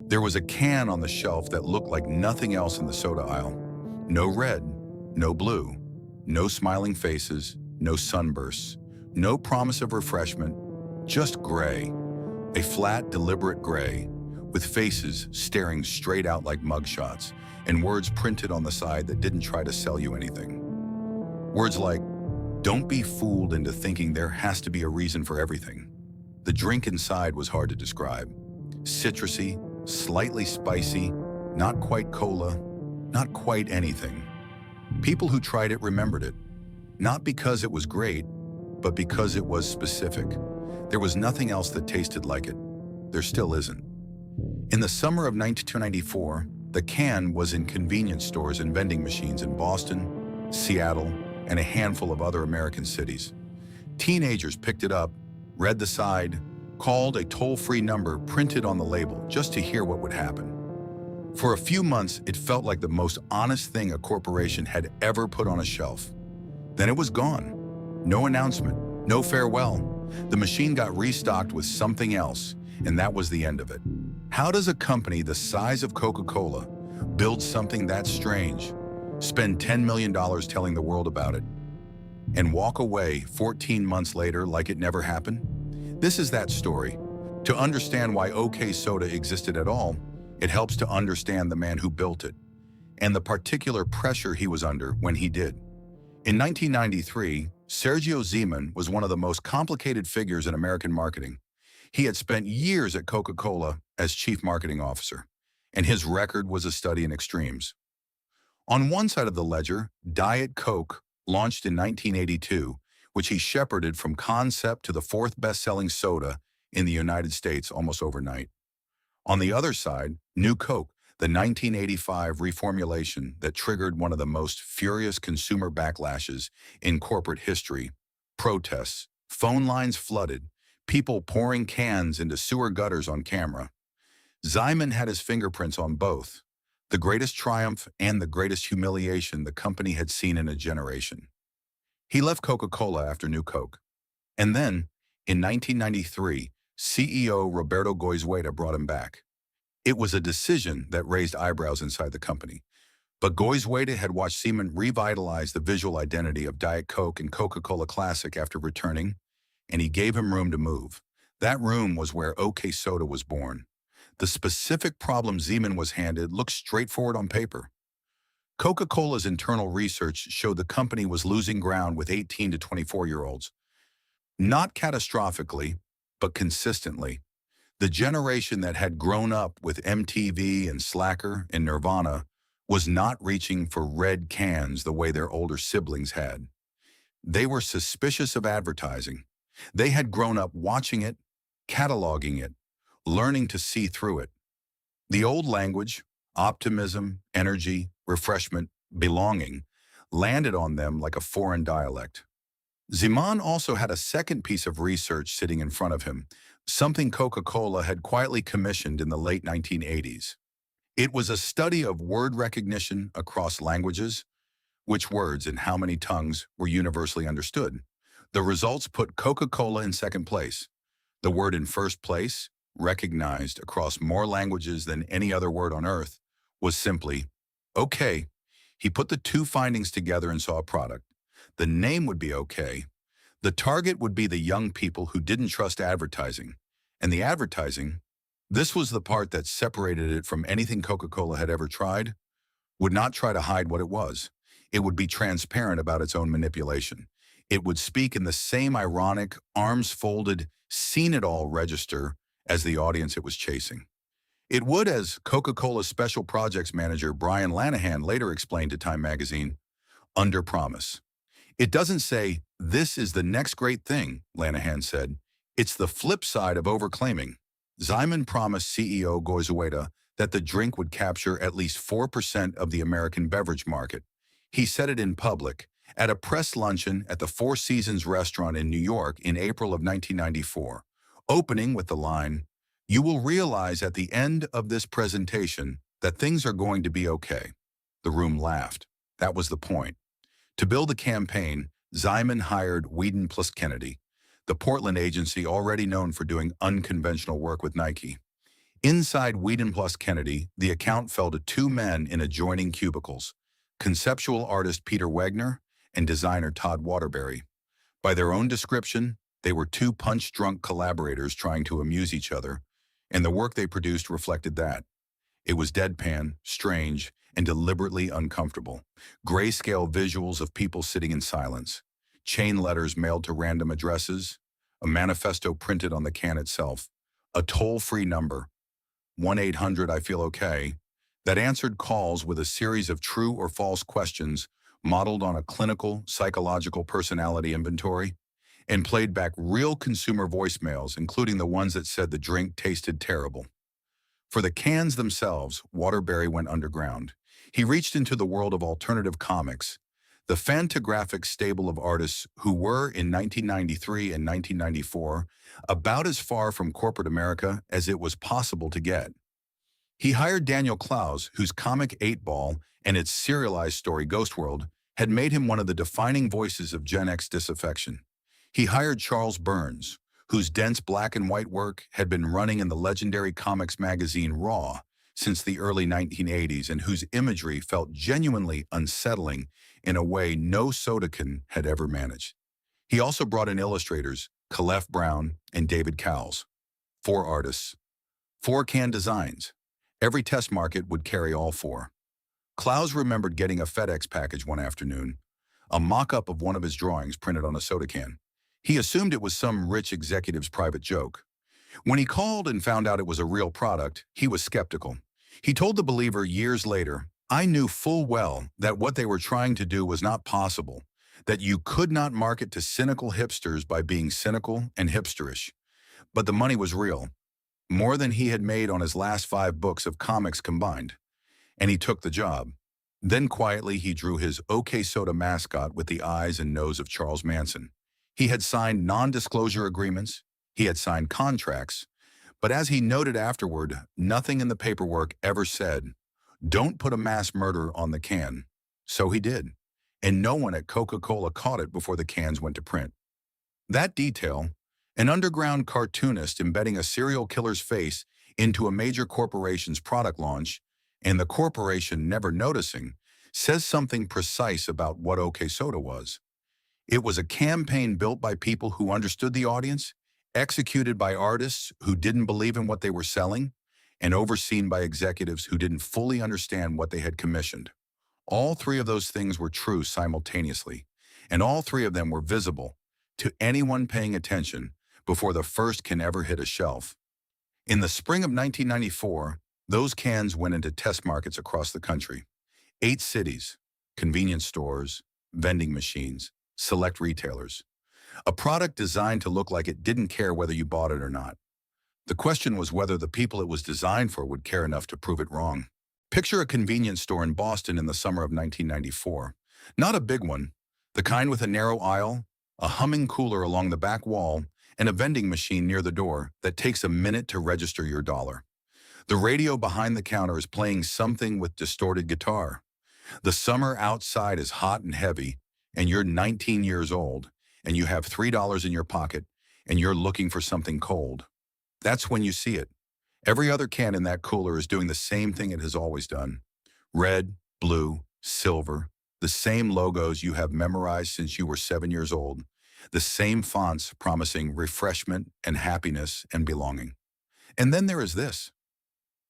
There was a can on the shelf that looked like nothing else in the soda aisle. No red, no blue, no smiling faces, no sunbursts, no promise of refreshment, just gray. A flat, deliberate gray, with faces staring straight out like mugshots, and words printed on the side that didn't try to sell you anything. Words like, "Don't be fooled into thinking there has to be a reason for everything." The drink inside was hard to describe. Citrusy, slightly spicy, not quite cola, not quite anything. People who tried it remembered it, not because it was great, but because it was specific. There was nothing else that tasted like it. There still isn't. In the summer of 1994, the can was in convenience stores and vending machines in Boston, Seattle, and a handful of other American cities. Teenagers picked it up, read the side, called a toll-free number printed on the label just to hear what would happen. For a few months, it felt like the most honest thing a corporation had ever put on a shelf. Then it was gone. No announcement, no farewell. The machine got restocked with something else, and that was the end of it. How does a company the size of Coca-Cola build something that strange, spend $10 million telling the world about it, and walk away 14 months later like it never happened? This is that story. To understand why OK Soda existed at all, it helps to understand the man who built it, and the particular pressure he was under when he did. In 1993, Sergio Zeman was one of the most complicated figures in American marketing. He had spent years at Coca-Cola as chief marketing officer, and his record was a study in extremes. On one side of the ledger, Diet Coke launched in 1982, which he shepherded from concept to the fourth best-selling soda in the United States almost overnight. On the other side, New Coke, the 1985 reformulation that triggered one of the most furious consumer backlashes in corporate history, protests, phone lines flooded, people pouring cans into sewer gutters on camera. Zeman had his fingerprints on both, the greatest triumph and the greatest humiliation the company had seen in a generation. He left Coca-Cola after New Coke. And then, in 1993, CEO Roberto Goizueta brought him back. It was a decision that raised eyebrows inside the company. But Goizueta had watched Zeman revitalize the visual identity of Diet Coke and Coca-Cola Classic after returning, and he gave him room to move. That room was where OK Soda was born. The specific problem Zeman was handed looked straightforward on paper. Coca-Cola's internal research showed the company was losing ground with 18 to 24-year-olds. Not catastrophically, but consistently. The generation that had grown up with MTV and Slacker and Nirvana was not reaching for red cans the way their older siblings had. They were suspicious of advertising. They had grown up watching it, cataloging it, learning to see through it. The old language, optimism, energy, refreshment, belonging, landed on them like a foreign dialect. Zeman also had a second piece of research sitting in front of him, something Coca-Cola had quietly commissioned in the late 1980s. It was a study of word recognition across languages, which words and how many tongues were universally understood. The results put Coca-Cola in second place. The word in first place, recognized across more languages than any other word on earth, was simply, okay. He put the two findings together and saw a product. The name would be okay. The target would be the young people who didn't trust advertising. And the advertising, this was the part that separated it from anything Coca-Cola had ever tried, would not try to hide what it was. It would be transparent about its own manipulation. It would speak in the same ironic, arms-folded, seen-it-all register as the audience it was chasing. It would, as Coca-Cola's special projects manager Brian Lanahan later explained to Time magazine, under-promise. It doesn't say, "This is the next great thing," Lanahan said. It's the flip side of overclaiming. Zeman promised CEO Goizueta that the drink would capture at least 4% of the American beverage market. He said it in public, at a press luncheon at the Four Seasons restaurant in New York in April of 1994, opening with the line, "You will realize at the end of this presentation that things are going to be okay." The room laughed. That was the point. To build the campaign, Zeman hired Whedon plus Kennedy, the Portland agency already known for doing unconventional work with Nike. Inside Whedon plus Kennedy, the account fell to two men in adjoining cubicles, conceptual artist Peter Wegner and designer Todd Waterbury. By their own description, they were two punch-drunk collaborators trying to amuse each other, and the work they produced reflected that. It was deadpan, strange, and deliberately uncomfortable. Grayscale visuals of people sitting in silence, chain letters mailed to random addresses, a manifesto printed on the can itself, a toll-free number, 1-800-I-FEEL-OK, that answered calls with a series of true or false questions modeled on a clinical psychological personality inventory, and played back real consumer voicemails, including the ones that said the drink tasted terrible. For the cans themselves, Waterbury went underground. He reached into the world of alternative comics, the Fantagraphics stable of artists who were, in 1993 and 1994, about as far from corporate America as it was possible to get. He hired Daniel Clowes, whose comic 8-Ball and its serialized story Ghost World had made him one of the defining voices of Gen X disaffection. He hired Charles Burns, whose dense black and white work had been running in the legendary comics magazine Raw since the early 1980s and whose imagery felt genuinely unsettling in a way no soda can had ever managed. He also brought in illustrators, Calef Brown and David Cowles. 4 artists, 4 can designs. Every test market would carry all 4. Clowes remembered getting a FedEx package one afternoon, a mock-up of one of his drawings printed on a soda can. He assumed it was some rich executive's private joke. When he called and found out it was a real product, he was skeptical. He told the Believer years later, "I knew full well that what they were trying to do was not possible, that you could not market to cynical hipsters by being cynical and hipsterish. But the money was real, more than he had made on his last 5 books of comics combined. And he took the job. Then quietly he drew his OK Soda mascot with the eyes and nose of Charles Manson. He had signed non-disclosure agreements, he had signed contracts, but as he noted afterward, nothing in the paperwork ever said, "Don't put a mass murderer on the can." So he did, and no one at Coca-Cola caught it before the cans went to print. That detail, an underground cartoonist embedding a serial killer's face into a major corporation's product launch, and the corporation never noticing, says something precise about what OK Soda was. It was a campaign built by people who understood the audience, executed by artists who didn't believe in what they were selling, and overseen by executives who didn't fully understand what they had commissioned. All 3 of those things were true simultaneously, and all 3 of them were visible to anyone paying attention before the first can ever hit a shelf. In the spring of 1994, those cans went into test markets across the country. 8 cities, convenience stores, vending machines, select retailers. A product designed to look like it didn't care whether you bought it or not. The question was whether the people it was designed for would care enough to prove it wrong. Picture a convenience store in Boston in the summer of 1994. Not a big one, the kind with a narrow aisle, a humming cooler along the back wall, and a vending machine near the door that takes a minute to register your dollar. The radio behind the counter is playing something with distorted guitar. The summer outside is hot and heavy, and you're 19 years old, and you have $3 in your pocket, and you're looking for something cold. That's when you see it. Every other can in that cooler is doing the same thing it has always done. Red, blue, silver, the same logos you have memorized since you were 7 years old, the same fonts promising refreshment and happiness and belonging. And then there is this,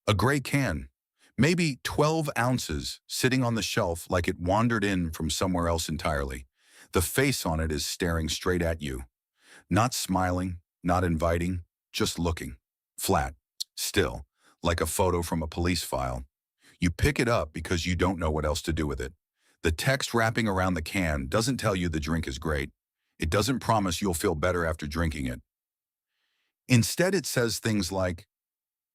a gray can, maybe 12 ounces, sitting on the shelf like it wandered in from somewhere else entirely. The face on it is staring straight at you. Not smiling, not inviting, just looking. Flat, still, like a photo from a police file. You pick it up because you don't know what else to do with it. The text wrapping around the can doesn't tell you the drink is great. It doesn't promise you'll feel better after drinking it. Instead, it says things like,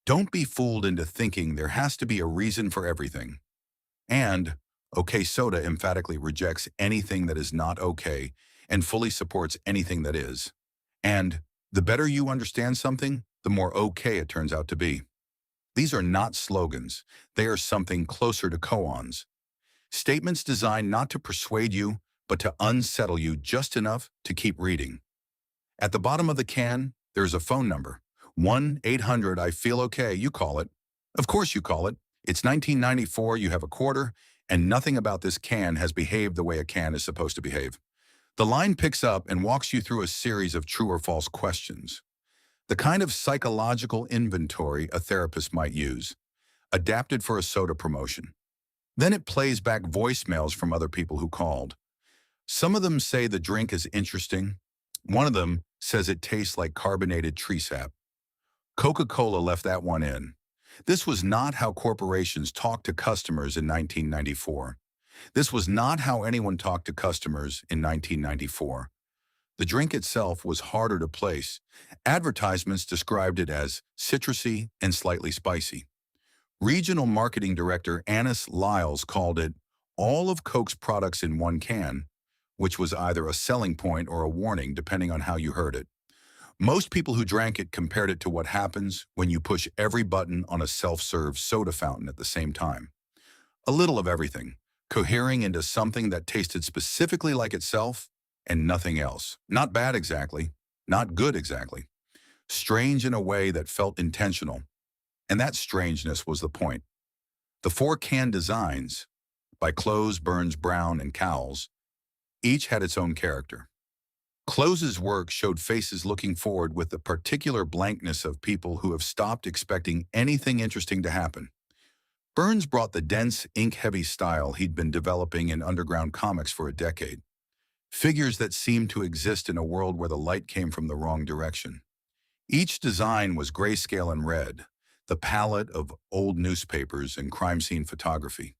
"Don't be fooled into thinking there has to be a reason for everything." And OK Soda emphatically rejects anything that is not okay and fully supports anything that is. And the better you understand something, the more okay it turns out to be. These are not slogans. They are something closer to koans. Statements designed not to persuade you, but to unsettle you just enough to keep reading. At the bottom of the can, there's a phone number, 1-800-I-FEEL-OK, you call it. Of course you call it. It's 1994, you have a quarter, and nothing about this can has behaved the way a can is supposed to behave. The line picks up and walks you through a series of true or false questions. The kind of psychological inventory a therapist might use, adapted for a soda promotion. Then it plays back voicemails from other people who called. Some of them say the drink is interesting. One of them says it tastes like carbonated tree sap. Coca-Cola left that one in. This was not how corporations talked to customers in 1994. This was not how anyone talked to customers in 1994. The drink itself was harder to place. Advertisements described it as citrusy and slightly spicy. Regional marketing director Annis Lyles called it all of Coke's products in one can, which was either a selling point or a warning depending on how you heard it. Most people who drank it compared it to what happens when you push every button on a self-serve soda fountain at the same time. A little of everything, cohering into something that tasted specifically like itself and nothing else. Not bad exactly, not good exactly. Strange in a way that felt intentional. And that strangeness was the point. The four can designs, by Close, Burns, Brown, and Cowles, each had its own character. Close's work showed faces looking forward with the particular blankness of people who have stopped expecting anything interesting to happen. Burns brought the dense, ink-heavy style he'd been developing in underground comics for a decade. Figures that seemed to exist in a world where the light came from the wrong direction. Each design was grayscale and red, the palette of old newspapers and crime scene photography.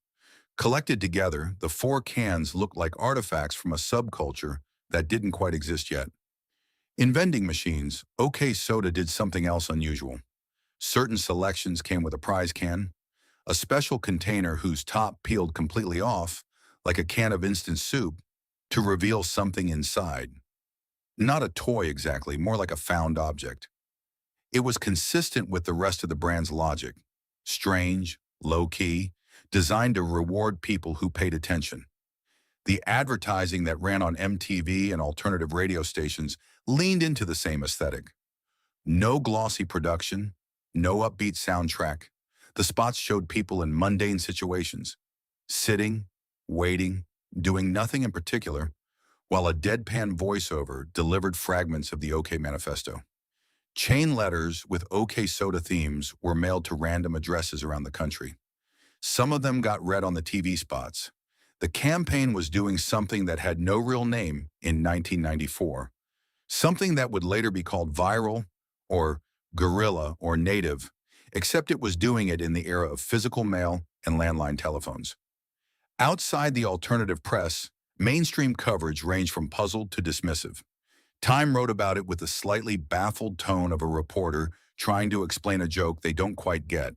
Collected together, the four cans looked like artifacts from a subculture that didn't quite exist yet. In vending machines, OK Soda did something else unusual. Certain selections came with a prize can, a special container whose top peeled completely off, like a can of instant soup, to reveal something inside. Not a toy exactly, more like a found object. It was consistent with the rest of the brand's logic. Strange, low-key, designed to reward people who paid attention. The advertising that ran on MTV and alternative radio stations leaned into the same aesthetic. No glossy production, no upbeat soundtrack. The spots showed people in mundane situations, sitting, waiting, doing nothing in particular, while a deadpan voiceover delivered fragments of the OK Manifesto. Chain letters with OK Soda themes were mailed to random addresses around the country. Some of them got read on the TV spots. The campaign was doing something that had no real name in 1994, something that would later be called viral or guerrilla or native, except it was doing it in the era of physical mail and landline telephones. Outside the alternative press, mainstream coverage ranged from puzzled to dismissive. Time wrote about it with the slightly baffled tone of a reporter trying to explain a joke they don't quite get.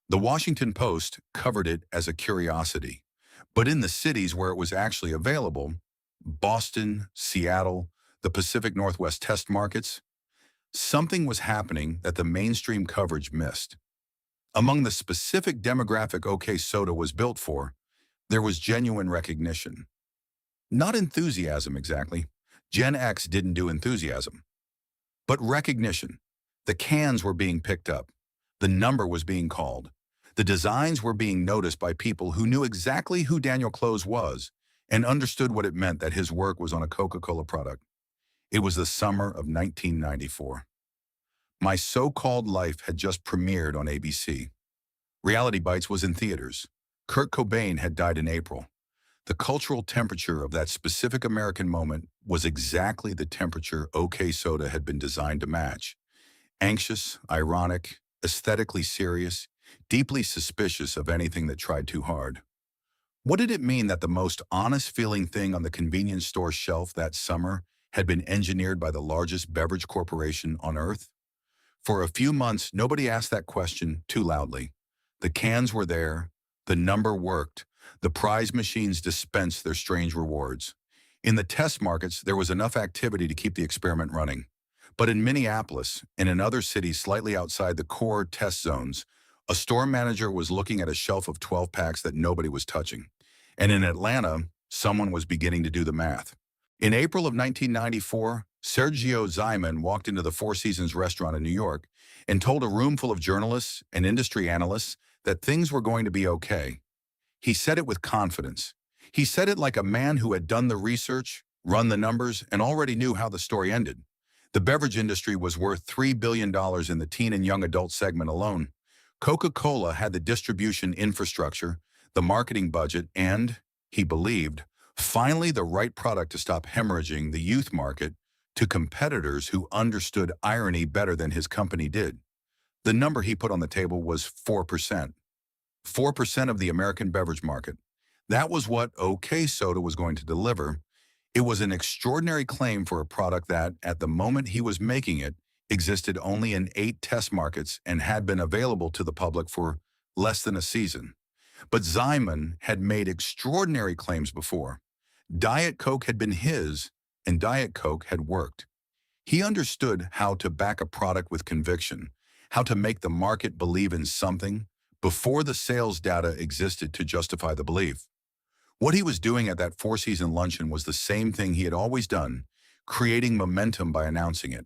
The Washington Post covered it as a curiosity, but in the cities where it was actually available, Boston, Seattle, the Pacific Northwest test markets, something was happening that the mainstream coverage missed. Among the specific demographic OK Soda was built for, there was genuine recognition. Not enthusiasm exactly. Gen X didn't do enthusiasm. But recognition. The cans were being picked up. The number was being called. The designs were being noticed by people who knew exactly who Daniel Close was and understood what it meant that his work was on a Coca-Cola product. It was the summer of 1994. My So-Called Life had just premiered on ABC. Reality Bites was in theaters. Kurt Cobain had died in April. The cultural temperature of that specific American moment was exactly the temperature OK Soda had been designed to match. Anxious, ironic, aesthetically serious, deeply suspicious of anything that tried too hard. What did it mean that the most honest-feeling thing on the convenience store shelf that summer had been engineered by the largest beverage corporation on Earth? For a few months, nobody asked that question too loudly. The cans were there, the number worked, the prize machines dispensed their strange rewards. In the test markets, there was enough activity to keep the experiment running. But in Minneapolis and in other cities slightly outside the core test zones, a store manager was looking at a shelf of 12-packs that nobody was touching. And in Atlanta, someone was beginning to do the math. In April of 1994, Sergio Zyman walked into the Four Seasons restaurant in New York and told a room full of journalists and industry analysts that things were going to be okay. He said it with confidence. He said it like a man who had done the research, run the numbers, and already knew how the story ended. The beverage industry was worth $3 billion in the teen and young adult segment alone. Coca-Cola had the distribution infrastructure, the marketing budget, and, he believed, finally the right product to stop hemorrhaging the youth market to competitors who understood irony better than his company did. The number he put on the table was 4%. 4% of the American beverage market. That was what OK Soda was going to deliver. It was an extraordinary claim for a product that, at the moment he was making it, existed only in 8 test markets and had been available to the public for less than a season. But Zyman had made extraordinary claims before. Diet Coke had been his, and Diet Coke had worked. He understood how to back a product with conviction, how to make the market believe in something before the sales data existed to justify the belief. What he was doing at that four-season luncheon was the same thing he had always done, creating momentum by announcing it.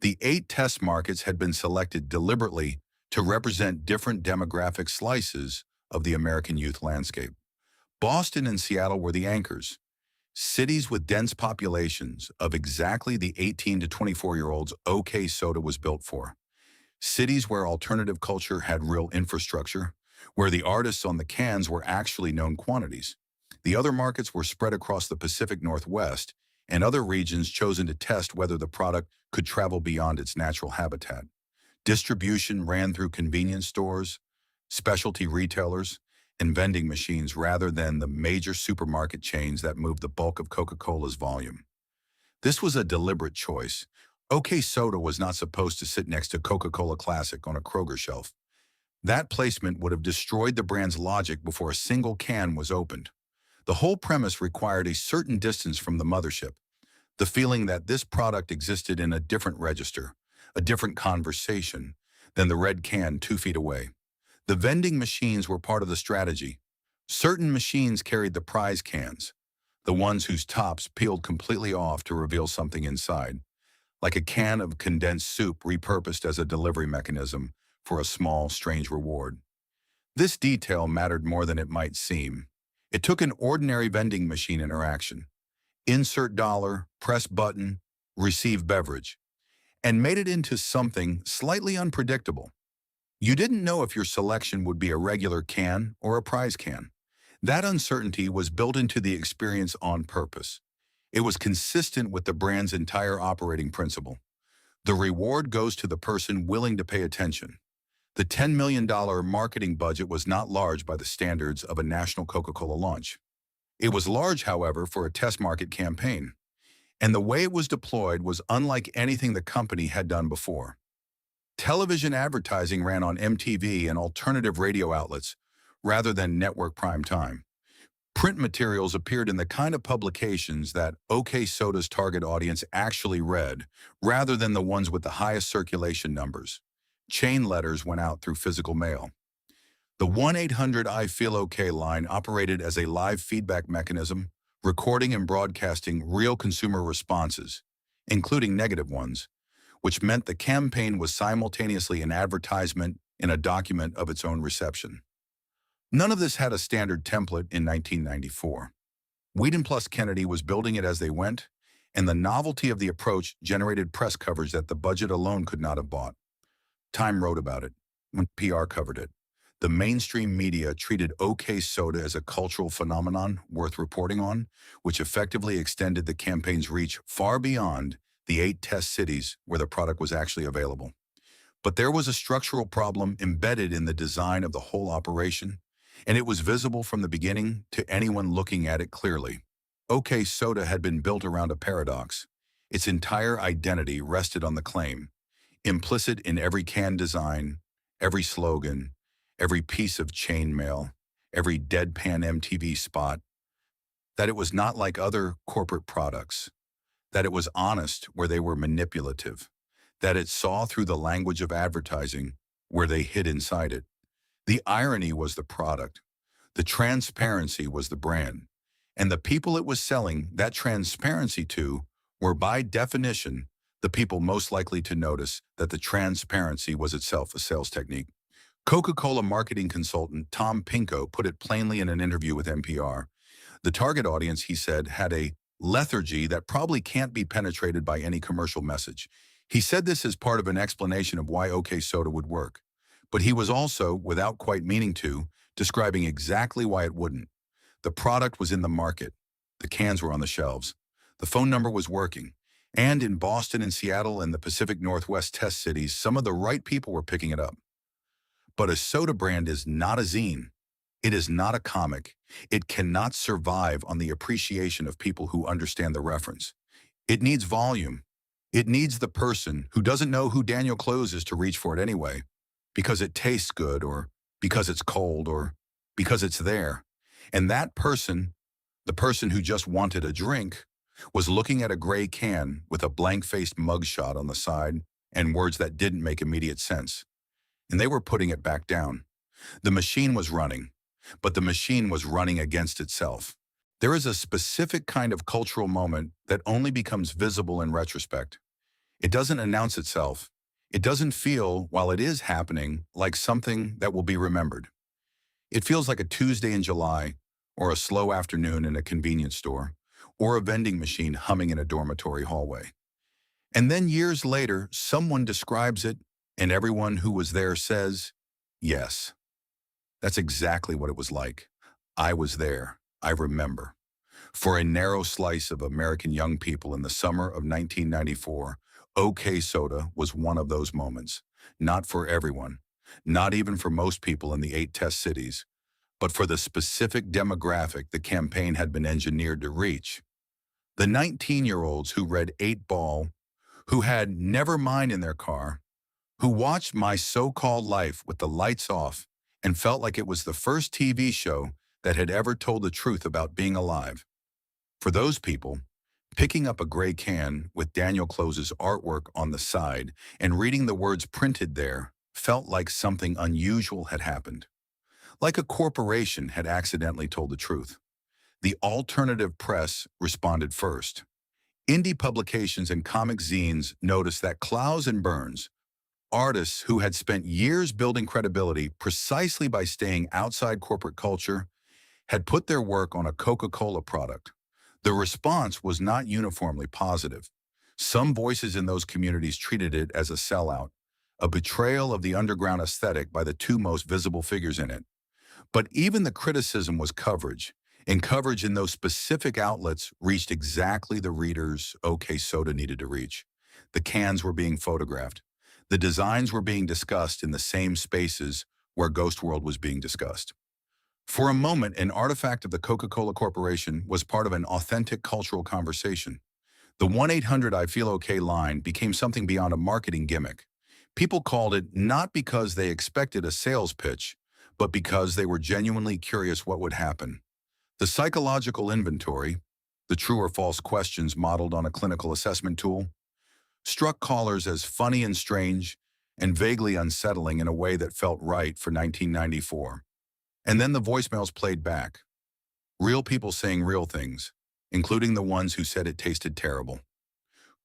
The 8 test markets had been selected deliberately to represent different demographic slices of the American youth landscape. Boston and Seattle were the anchors, cities with dense populations of exactly the 18 to 24-year-olds OK Soda was built for. Cities where alternative culture had real infrastructure, where the artists on the cans were actually known quantities. The other markets were spread across the Pacific Northwest and other regions chosen to test whether the product could travel beyond its natural habitat. Distribution ran through convenience stores, specialty retailers, and vending machines rather than the major supermarket chains that moved the bulk of Coca-Cola's volume. This was a deliberate choice. OK Soda was not supposed to sit next to Coca-Cola Classic on a Kroger shelf. That placement would have destroyed the brand's logic before a single can was opened. The whole premise required a certain distance from the mothership, the feeling that this product existed in a different register, a different conversation, than the red can 2 feet away. The vending machines were part of the strategy. Certain machines carried the prize cans, the ones whose tops peeled completely off to reveal something inside, like a can of condensed soup repurposed as a delivery mechanism for a small, strange reward. This detail mattered more than it might seem. It took an ordinary vending machine interaction, insert dollar, press button, receive beverage, and made it into something slightly unpredictable. You didn't know if your selection would be a regular can or a prize can. That uncertainty was built into the experience on purpose. It was consistent with the brand's entire operating principle. The reward goes to the person willing to pay attention. The $10 million marketing budget was not large by the standards of a national Coca-Cola launch. It was large, however, for a test market campaign. And the way it was deployed was unlike anything the company had done before. Television advertising ran on MTV and alternative radio outlets rather than network prime time. Print materials appeared in the kind of publications that OK Soda's target audience actually read, rather than the ones with the highest circulation numbers. Chain letters went out through physical mail. The 1-800-I-FEEL-OK line operated as a live feedback mechanism, recording and broadcasting real consumer responses, including negative ones, which meant the campaign was simultaneously an advertisement and a document of its own reception. None of this had a standard template in 1994. Whedon plus Kennedy was building it as they went, and the novelty of the approach generated press coverage that the budget alone could not have bought. Time wrote about it, when PR covered it. The mainstream media treated OK Soda as a cultural phenomenon worth reporting on, which effectively extended the campaign's reach far beyond the 8 test cities where the product was actually available. But there was a structural problem embedded in the design of the whole operation, and it was visible from the beginning to anyone looking at it clearly. OK Soda had been built around a paradox. Its entire identity rested on the claim, implicit in every can design, every slogan, every piece of chain mail, every deadpan MTV spot, that it was not like other corporate products, that it was honest where they were manipulative, that it saw through the language of advertising where they hid inside it. The irony was the product, the transparency was the brand, and the people it was selling that transparency to were by definition the people most likely to notice that the transparency was itself a sales technique. Coca-Cola marketing consultant Tom Pinko put it plainly in an interview with NPR. The target audience, he said, had a lethargy that probably can't be penetrated by any commercial message. He said this as part of an explanation of why OK Soda would work. But he was also, without quite meaning to, describing exactly why it wouldn't. The product was in the market. The cans were on the shelves. The phone number was working. And in Boston and Seattle and the Pacific Northwest test cities, some of the right people were picking it up. But a soda brand is not a zine. It is not a comic. It cannot survive on the appreciation of people who understand the reference. It needs volume. It needs the person who doesn't know who Daniel Close is to reach for it anyway, because it tastes good or because it's cold or because it's there. And that person, the person who just wanted a drink, was looking at a gray can with a blank-faced mugshot on the side and words that didn't make immediate sense. And they were putting it back down. The machine was running, but the machine was running against itself. There is a specific kind of cultural moment that only becomes visible in retrospect. It doesn't announce itself. It doesn't feel, while it is happening, like something that will be remembered. It feels like a Tuesday in July, or a slow afternoon in a convenience store, or a vending machine humming in a dormitory hallway. And then years later, someone describes it, and everyone who was there says, yes, that's exactly what it was like. I was there. I remember. For a narrow slice of American young people in the summer of 1994, OK Soda was one of those moments. Not for everyone, not even for most people in the 8 test cities, but for the specific demographic the campaign had been engineered to reach. The 19-year-olds who read 8 Ball, who had Nevermind in their car, who watched My So-Called Life with the lights off and felt like it was the first TV show that had ever told the truth about being alive. For those people, picking up a gray can with Daniel Close's artwork on the side and reading the words printed there felt like something unusual had happened. Like a corporation had accidentally told the truth. The alternative press responded first. Indie publications and comic zines noticed that Clowes and Burns, artists who had spent years building credibility precisely by staying outside corporate culture, had put their work on a Coca-Cola product. The response was not uniformly positive. Some voices in those communities treated it as a sellout, a betrayal of the underground aesthetic by the 2 most visible figures in it. But even the criticism was coverage, and coverage in those specific outlets reached exactly the readers OK Soda needed to reach. The cans were being photographed. The designs were being discussed in the same spaces where Ghost World was being discussed. For a moment, an artifact of the Coca-Cola Corporation was part of an authentic cultural conversation. The 1-800-I-FEEL-OK line became something beyond a marketing gimmick. People called it not because they expected a sales pitch, but because they were genuinely curious what would happen. The psychological inventory, the true or false questions modeled on a clinical assessment tool, struck callers as funny and strange and vaguely unsettling in a way that felt right for 1994. And then the voicemails played back. Real people saying real things, including the ones who said it tasted terrible.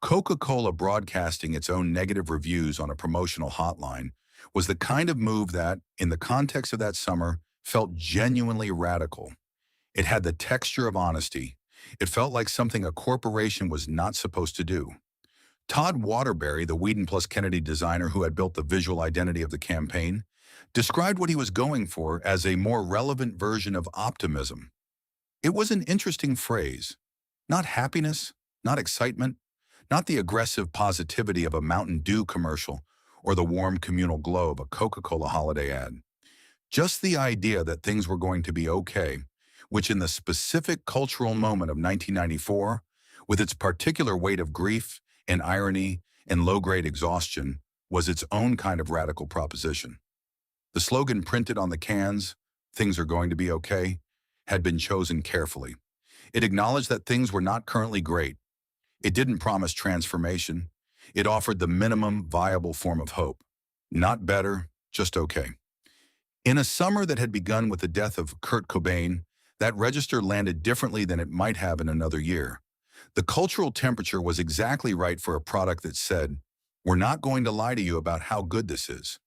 Coca-Cola broadcasting its own negative reviews on a promotional hotline was the kind of move that, in the context of that summer, felt genuinely radical. It had the texture of honesty. It felt like something a corporation was not supposed to do. Todd Waterbury, the Whedon plus Kennedy designer who had built the visual identity of the campaign, described what he was going for as a more relevant version of optimism. It was an interesting phrase. Not happiness, not excitement, not the aggressive positivity of a Mountain Dew commercial or the warm communal glow of a Coca-Cola holiday ad. Just the idea that things were going to be okay, which in the specific cultural moment of 1994, with its particular weight of grief and irony and low-grade exhaustion, was its own kind of radical proposition. The slogan printed on the cans, "Things are going to be okay," had been chosen carefully. It acknowledged that things were not currently great. It didn't promise transformation. It offered the minimum viable form of hope. Not better, just okay. In a summer that had begun with the death of Kurt Cobain, that register landed differently than it might have in another year. The cultural temperature was exactly right for a product that said, "We're not going to lie to you about how good this is."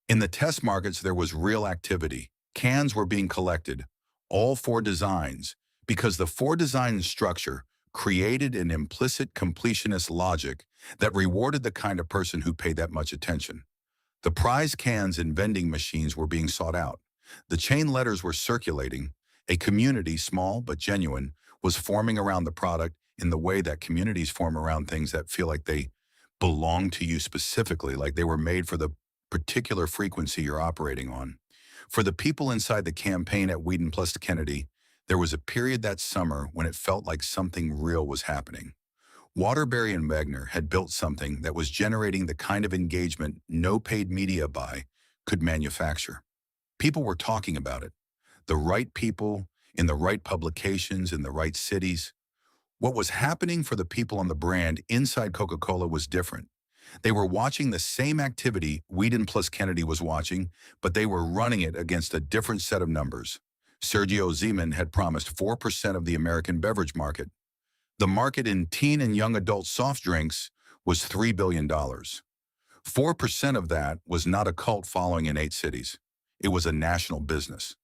In the test markets, there was real activity. Cans were being collected, all four designs, because the four design structure created an implicit completionist logic that rewarded the kind of person who paid that much attention. The prize cans and vending machines were being sought out. The chain letters were circulating. A community, small but genuine, was forming around the product in the way that communities form around things that feel like they belong to you specifically, like they were made for the particular frequency you're operating on. For the people inside the campaign at Whedon plus Kennedy, there was a period that summer when it felt like something real was happening. Waterbury and Wagner had built something that was generating the kind of engagement no paid media buy could manufacture. People were talking about it. The right people, in the right publications, in the right cities. What was happening for the people on the brand inside Coca-Cola was different. They were watching the same activity Whedon plus Kennedy was watching, but they were running it against a different set of numbers. Sergio Zeman had promised 4% of the American beverage market. The market in teen and young adult soft drinks was $3 billion. 4% of that was not a cult following in 8 cities. It was a national business.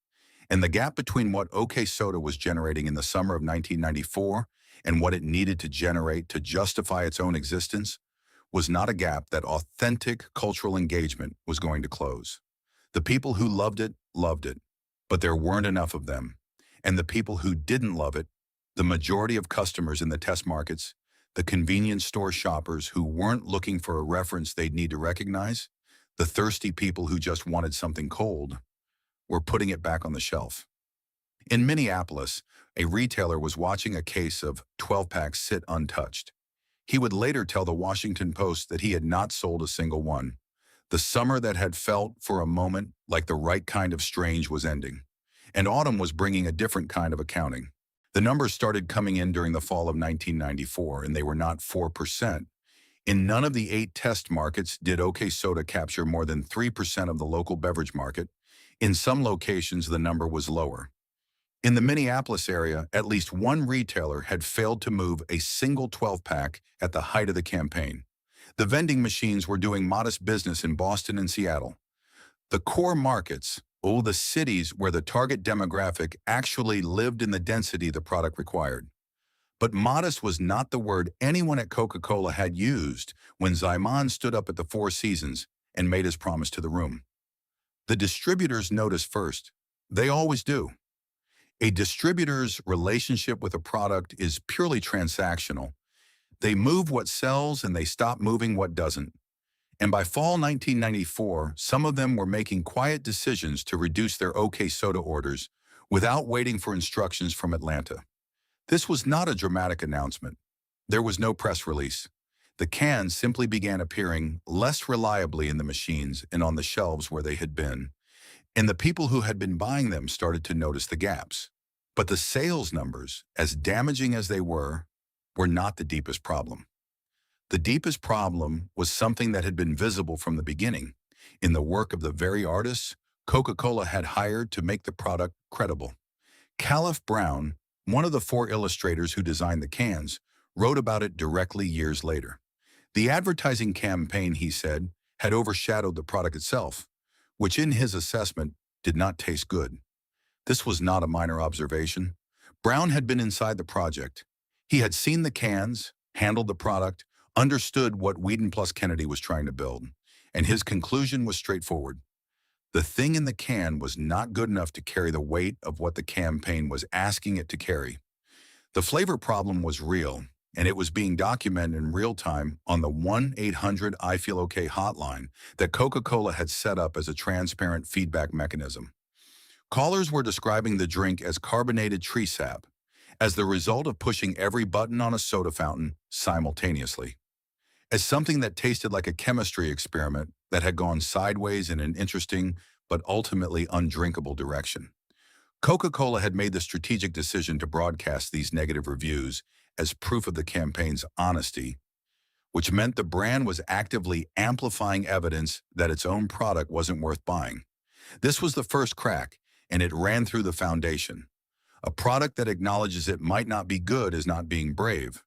And the gap between what OK Soda was generating in the summer of 1994 and what it needed to generate to justify its own existence was not a gap that authentic cultural engagement was going to close. The people who loved it, but there weren't enough of them. And the people who didn't love it, the majority of customers in the test markets, the convenience store shoppers who weren't looking for a reference they'd need to recognize, the thirsty people who just wanted something cold, were putting it back on the shelf. In Minneapolis, a retailer was watching a case of 12-packs sit untouched. He would later tell the Washington Post that he had not sold a single one. The summer that had felt, for a moment, like the right kind of strange was ending. And autumn was bringing a different kind of accounting. The numbers started coming in during the fall of 1994, and they were not 4%. In none of the 8 test markets did OK Soda capture more than 3% of the local beverage market. In some locations, the number was lower. In the Minneapolis area, at least one retailer had failed to move a single 12-pack at the height of the campaign. The vending machines were doing modest business in Boston and Seattle. The core markets, the cities where the target demographic actually lived in the density the product required. But modest was not the word anyone at Coca-Cola had used when Zyman stood up at the Four Seasons and made his promise to the room. The distributors noticed first. They always do. A distributor's relationship with a product is purely transactional. They move what sells and they stop moving what doesn't. And by fall 1994, some of them were making quiet decisions to reduce their OK Soda orders without waiting for instructions from Atlanta. This was not a dramatic announcement. There was no press release. The cans simply began appearing less reliably in the machines and on the shelves where they had been. And the people who had been buying them started to notice the gaps. But the sales numbers, as damaging as they were not the deepest problem. The deepest problem was something that had been visible from the beginning, in the work of the very artists Coca-Cola had hired to make the product credible. Caliph Brown, one of the 4 illustrators who designed the cans, wrote about it directly years later. The advertising campaign, he said, had overshadowed the product itself, which in his assessment did not taste good. This was not a minor observation. Brown had been inside the project. He had seen the cans, handled the product, understood what Whedon plus Kennedy was trying to build, and his conclusion was straightforward. The thing in the can was not good enough to carry the weight of what the campaign was asking it to carry. The flavor problem was real, and it was being documented in real time on the 1-800-I-FEEL-OK hotline that Coca-Cola had set up as a transparent feedback mechanism. Callers were describing the drink as carbonated tree sap, as the result of pushing every button on a soda fountain simultaneously, as something that tasted like a chemistry experiment that had gone sideways in an interesting but ultimately undrinkable direction. Coca-Cola had made the strategic decision to broadcast these negative reviews as proof of the campaign's honesty, which meant the brand was actively amplifying evidence that its own product wasn't worth buying. This was the first crack, and it ran through the foundation. A product that acknowledges it might not be good is not being brave.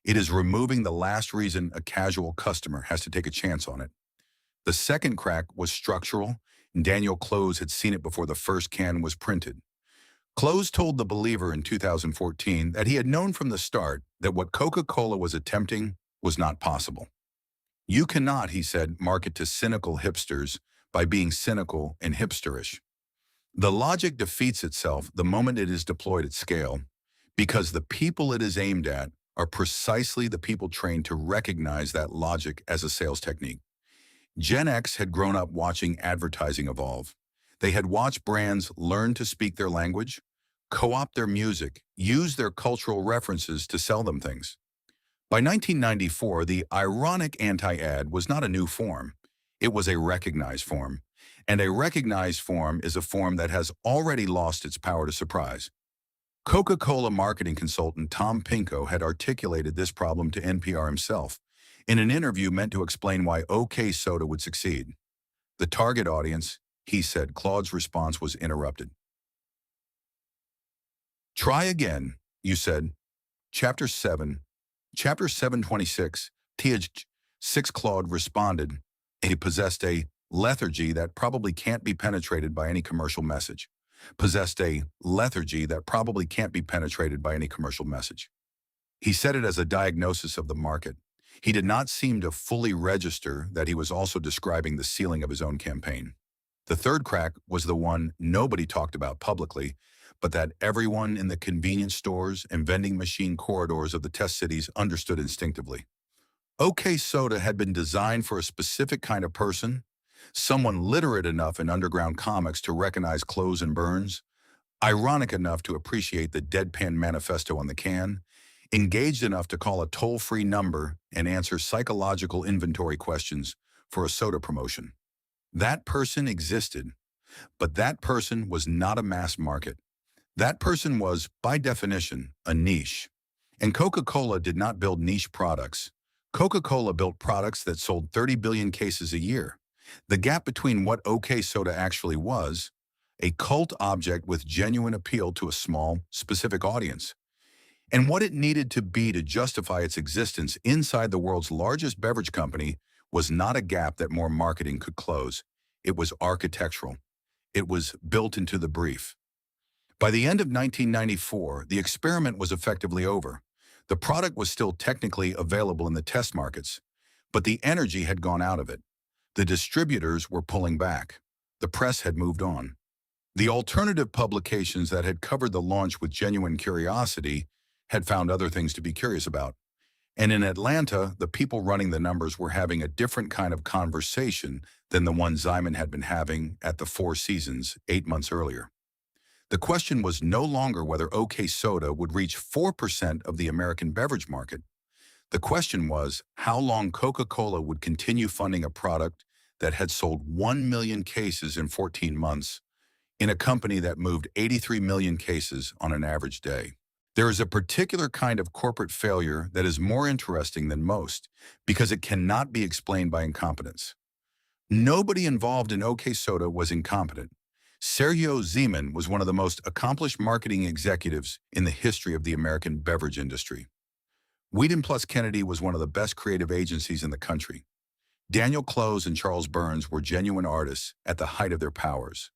It is removing the last reason a casual customer has to take a chance on it. The second crack was structural, and Daniel Close had seen it before the first can was printed. Close told The Believer in 2014 that he had known from the start that what Coca-Cola was attempting was not possible. You cannot, he said, market to cynical hipsters by being cynical and hipsterish. The logic defeats itself the moment it is deployed at scale, because the people it is aimed at are precisely the people trained to recognize that logic as a sales technique. Gen X had grown up watching advertising evolve. They had watched brands learn to speak their language, co-opt their music, use their cultural references to sell them things. By 1994, the ironic anti-ad was not a new form. It was a recognized form. And a recognized form is a form that has already lost its power to surprise. Coca-Cola marketing consultant Tom Pinko had articulated this problem to NPR himself in an interview meant to explain why OK Soda would succeed. The target audience, he said. Claude's response was interrupted. Try again, you said. Chapter 7. Chapter 726. Th. 6 Claude responded. He possessed a lethargy that probably can't be penetrated by any commercial message. Possessed a lethargy that probably can't be penetrated by any commercial message. He said it as a diagnosis of the market. He did not seem to fully register that he was also describing the ceiling of his own campaign. The third crack was the one nobody talked about publicly, but that everyone in the convenience stores and vending machine corridors of the test cities understood instinctively. OK Soda had been designed for a specific kind of person, someone literate enough in underground comics to recognize Close and Burns, ironic enough to appreciate the deadpan manifesto on the can, engaged enough to call a toll-free number and answer psychological inventory questions for a soda promotion. That person existed, but that person was not a mass market. That person was, by definition, a niche. And Coca-Cola did not build niche products. Coca-Cola built products that sold 30 billion cases a year. The gap between what OK Soda actually was, a cult object with genuine appeal to a small, specific audience, and what it needed to be to justify its existence inside the world's largest beverage company was not a gap that more marketing could close. It was architectural. It was built into the brief. By the end of 1994, the experiment was effectively over. The product was still technically available in the test markets, but the energy had gone out of it. The distributors were pulling back. The press had moved on. The alternative publications that had covered the launch with genuine curiosity had found other things to be curious about. And in Atlanta, the people running the numbers were having a different kind of conversation than the one Zyman had been having at the Four Seasons 8 months earlier. The question was no longer whether OK Soda would reach 4% of the American beverage market. The question was how long Coca-Cola would continue funding a product that had sold 1 million cases in 14 months in a company that moved 83 million cases on an average day. There is a particular kind of corporate failure that is more interesting than most because it cannot be explained by incompetence. Nobody involved in OK Soda was incompetent. Sergio Zyman was one of the most accomplished marketing executives in the history of the American beverage industry. Whedon plus Kennedy was one of the best creative agencies in the country. Daniel Close and Charles Burns were genuine artists at the height of their powers.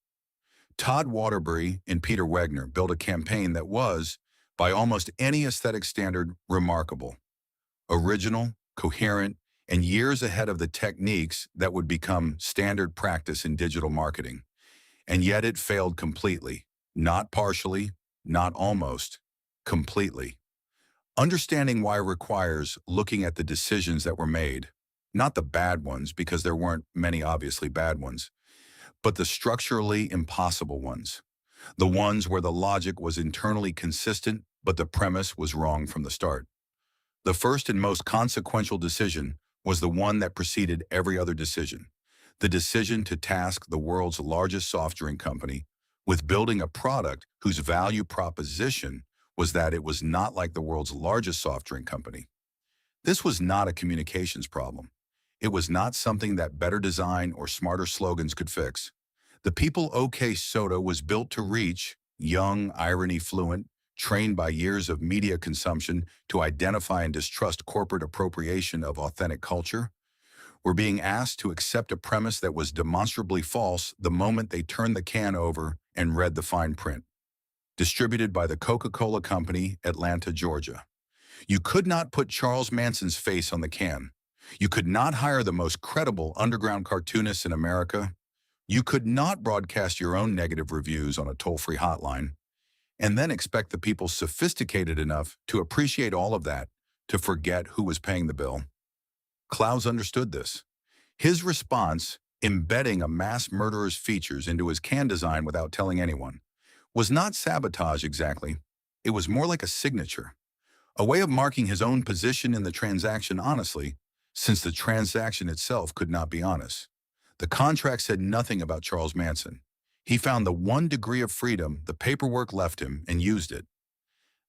Todd Waterbury and Peter Wegner built a campaign that was, by almost any aesthetic standard, remarkable, original, coherent, and years ahead of the techniques that would become standard practice in digital marketing. And yet it failed completely, not partially, not almost, completely. Understanding why requires looking at the decisions that were made, not the bad ones, because there weren't many obviously bad ones, but the structurally impossible ones, the ones where the logic was internally consistent, but the premise was wrong from the start. The first and most consequential decision was the one that preceded every other decision, the decision to task the world's largest soft drink company with building a product whose value proposition was that it was not like the world's largest soft drink company. This was not a communications problem. It was not something that better design or smarter slogans could fix. The people OK Soda was built to reach young, irony fluent, trained by years of media consumption to identify and distrust corporate appropriation of authentic culture, were being asked to accept a premise that was demonstrably false the moment they turned the can over and read the fine print. Distributed by the Coca-Cola Company, Atlanta, Georgia. You could not put Charles Manson's face on the can. You could not hire the most credible underground cartoonists in America. You could not broadcast your own negative reviews on a toll-free hotline, and then expect the people sophisticated enough to appreciate all of that to forget who was paying the bill. Klaus understood this. His response, embedding a mass murderer's features into his can design without telling anyone, was not sabotage exactly. It was more like a signature, a way of marking his own position in the transaction honestly, since the transaction itself could not be honest. The contract said nothing about Charles Manson. He found the one degree of freedom the paperwork left him and used it.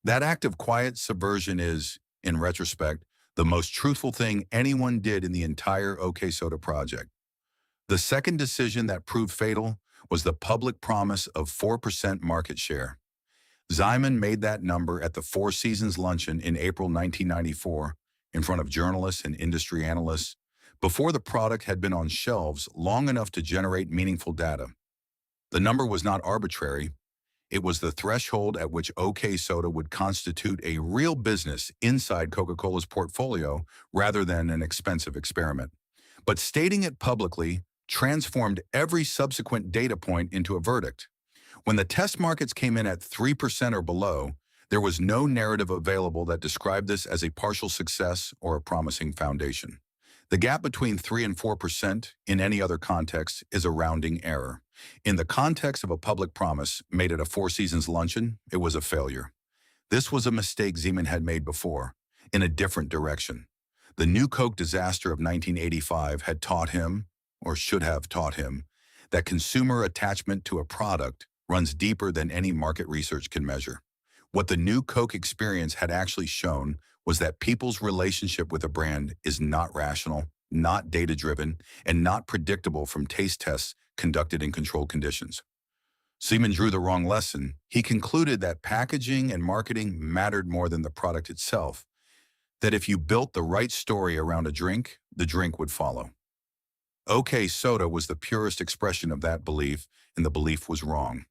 That act of quiet subversion is, in retrospect, the most truthful thing anyone did in the entire OK Soda project. The second decision that proved fatal was the public promise of 4% market share. Zyman made that number at the Four Seasons luncheon in April 1994 in front of journalists and industry analysts before the product had been on shelves long enough to generate meaningful data. The number was not arbitrary. It was the threshold at which OK Soda would constitute a real business inside Coca-Cola's portfolio rather than an expensive experiment. But stating it publicly transformed every subsequent data point into a verdict. When the test markets came in at 3% or below, there was no narrative available that described this as a partial success or a promising foundation. The gap between 3 and 4% in any other context is a rounding error. In the context of a public promise made at a Four Seasons luncheon, it was a failure. This was a mistake Zeman had made before, in a different direction. The New Coke disaster of 1985 had taught him, or should have taught him, that consumer attachment to a product runs deeper than any market research can measure. What the New Coke experience had actually shown was that people's relationship with a brand is not rational, not data-driven, and not predictable from taste tests conducted in controlled conditions. Seaman drew the wrong lesson. He concluded that packaging and marketing mattered more than the product itself, that if you built the right story around a drink, the drink would follow. OK Soda was the purest expression of that belief, and the belief was wrong.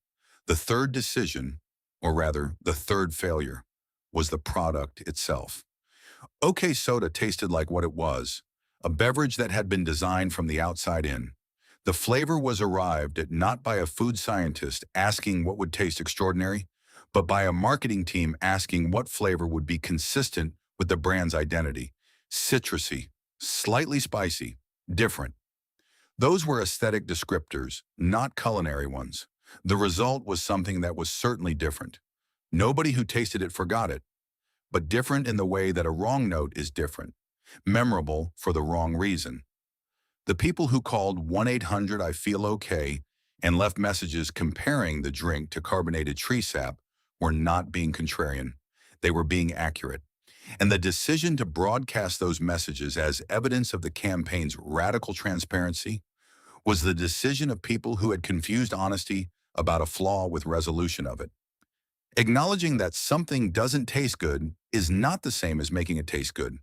The third decision, or rather, the third failure, was the product itself. OK Soda tasted like what it was, a beverage that had been designed from the outside in. The flavor was arrived at not by a food scientist asking what would taste extraordinary, but by a marketing team asking what flavor would be consistent with the brand's identity. Citrusy, slightly spicy, different. Those were aesthetic descriptors, not culinary ones. The result was something that was certainly different. Nobody who tasted it forgot it, but different in the way that a wrong note is different, memorable for the wrong reason. The people who called 1-800-I-FEEL-OK and left messages comparing the drink to carbonated tree sap were not being contrarian. They were being accurate. And the decision to broadcast those messages as evidence of the campaign's radical transparency was the decision of people who had confused honesty about a flaw with resolution of it. Acknowledging that something doesn't taste good is not the same as making it taste good.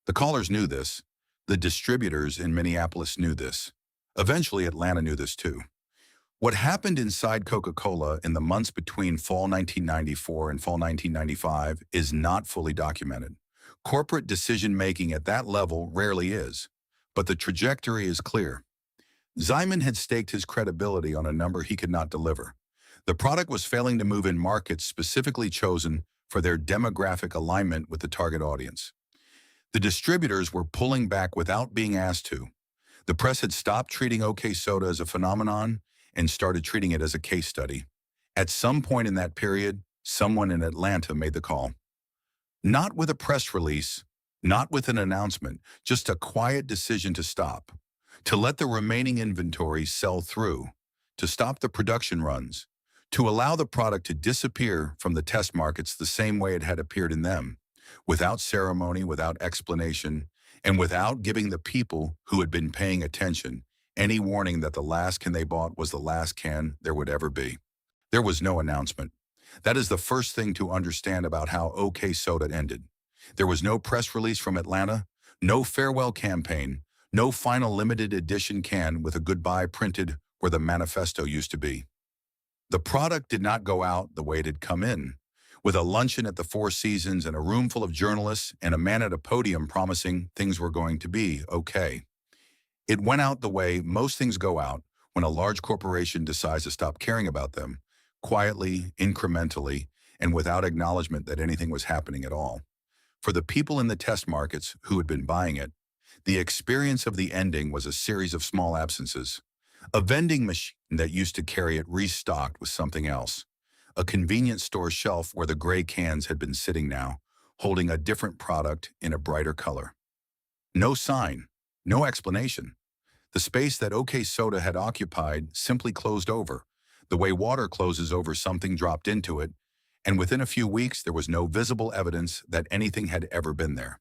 The callers knew this. The distributors in Minneapolis knew this. Eventually, Atlanta knew this too. What happened inside Coca-Cola in the months between fall 1994 and fall 1995 is not fully documented. Corporate decision-making at that level rarely is, but the trajectory is clear. Zyman had staked his credibility on a number he could not deliver. The product was failing to move in markets specifically chosen for their demographic alignment with the target audience. The distributors were pulling back without being asked to. The press had stopped treating OK Soda as a phenomenon and started treating it as a case study. At some point in that period, someone in Atlanta made the call. Not with a press release, not with an announcement, just a quiet decision to stop, to let the remaining inventory sell through, to stop the production runs, to allow the product to disappear from the test markets the same way it had appeared in them, without ceremony, without explanation, and without giving the people who had been paying attention any warning that the last can they bought was the last can there would ever be. There was no announcement, That is the first thing to understand about how OK Soda ended. There was no press release from Atlanta, no farewell campaign, no final limited edition can with a goodbye printed where the manifesto used to be. The product did not go out the way it had come in, with a luncheon at the Four Seasons and a room full of journalists and a man at a podium promising things were going to be okay. It went out the way most things go out when a large corporation decides to stop caring about them, quietly, incrementally, and without acknowledgement that anything was happening at all. For the people in the test markets who had been buying it, the experience of the ending was a series of small absences. A vending machine that used to carry it restocked with something else. A convenience store shelf where the gray cans had been sitting now, holding a different product in a brighter color. No sign, no explanation. The space that OK Soda had occupied simply closed over, the way water closes over something dropped into it, and within a few weeks there was no visible evidence that anything had ever been there.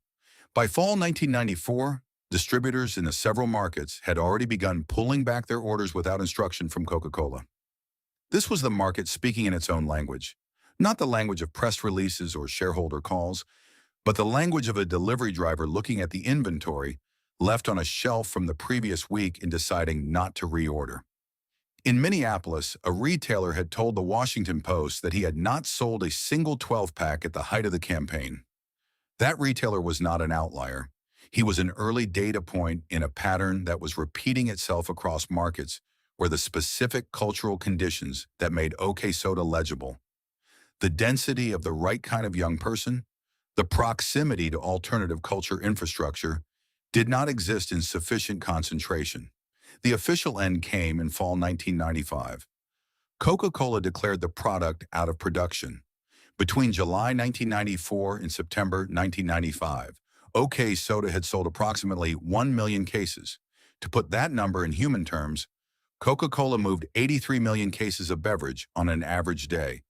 By fall 1994, distributors in the several markets had already begun pulling back their orders without instruction from Coca-Cola. This was the market speaking in its own language, not the language of press releases or shareholder calls, but the language of a delivery driver looking at the inventory left on a shelf from the previous week and deciding not to reorder. In Minneapolis, a retailer had told the Washington Post that he had not sold a single 12-pack at the height of the campaign. That retailer was not an outlier. He was an early data point in a pattern that was repeating itself across markets where the specific cultural conditions that made OK Soda legible, the density of the right kind of young person, the proximity to alternative culture infrastructure, did not exist in sufficient concentration. The official end came in fall 1995. Coca-Cola declared the product out of production. Between July 1994 and September 1995, OK Soda had sold approximately 1 million cases. To put that number in human terms, Coca-Cola moved 83 million cases of beverage on an average day.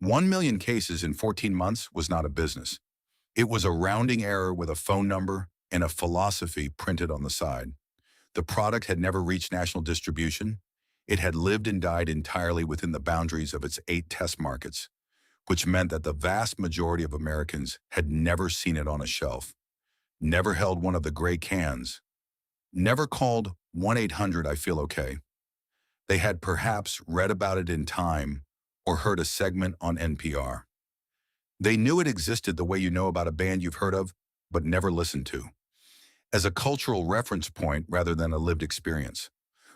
1 million cases in 14 months was not a business. It was a rounding error with a phone number and a philosophy printed on the side. The product had never reached national distribution. It had lived and died entirely within the boundaries of its 8 test markets, which meant that the vast majority of Americans had never seen it on a shelf, never held one of the gray cans, never called 1-800-I-FEEL-OK. They had perhaps read about it in Time or heard a segment on NPR. They knew it existed the way you know about a band you've heard of but never listened to, as a cultural reference point rather than a lived experience.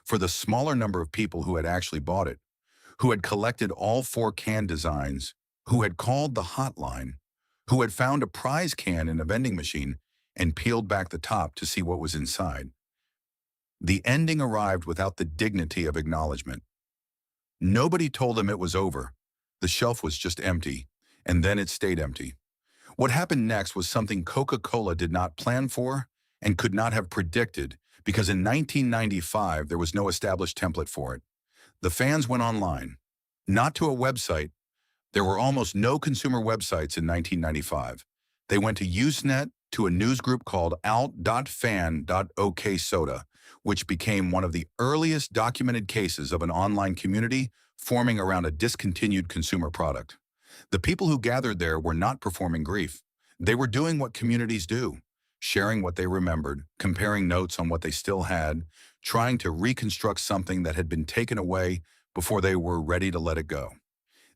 For the smaller number of people who had actually bought it, who had collected all 4 can designs, who had called the hotline, who had found a prize can in a vending machine and peeled back the top to see what was inside, the ending arrived without the dignity of acknowledgement. Nobody told them it was over. The shelf was just empty, and then it stayed empty. What happened next was something Coca-Cola did not plan for and could not have predicted, because in 1995 there was no established template for it. The fans went online, not to a website. There were almost no consumer websites in 1995. They went to Usenet, to a news group called alt.fan.oksoda, which became one of the earliest documented cases of an online community forming around a discontinued consumer product. The people who gathered there were not performing grief. They were doing what communities do, sharing what they remembered, comparing notes on what they still had, trying to reconstruct something that had been taken away before they were ready to let it go.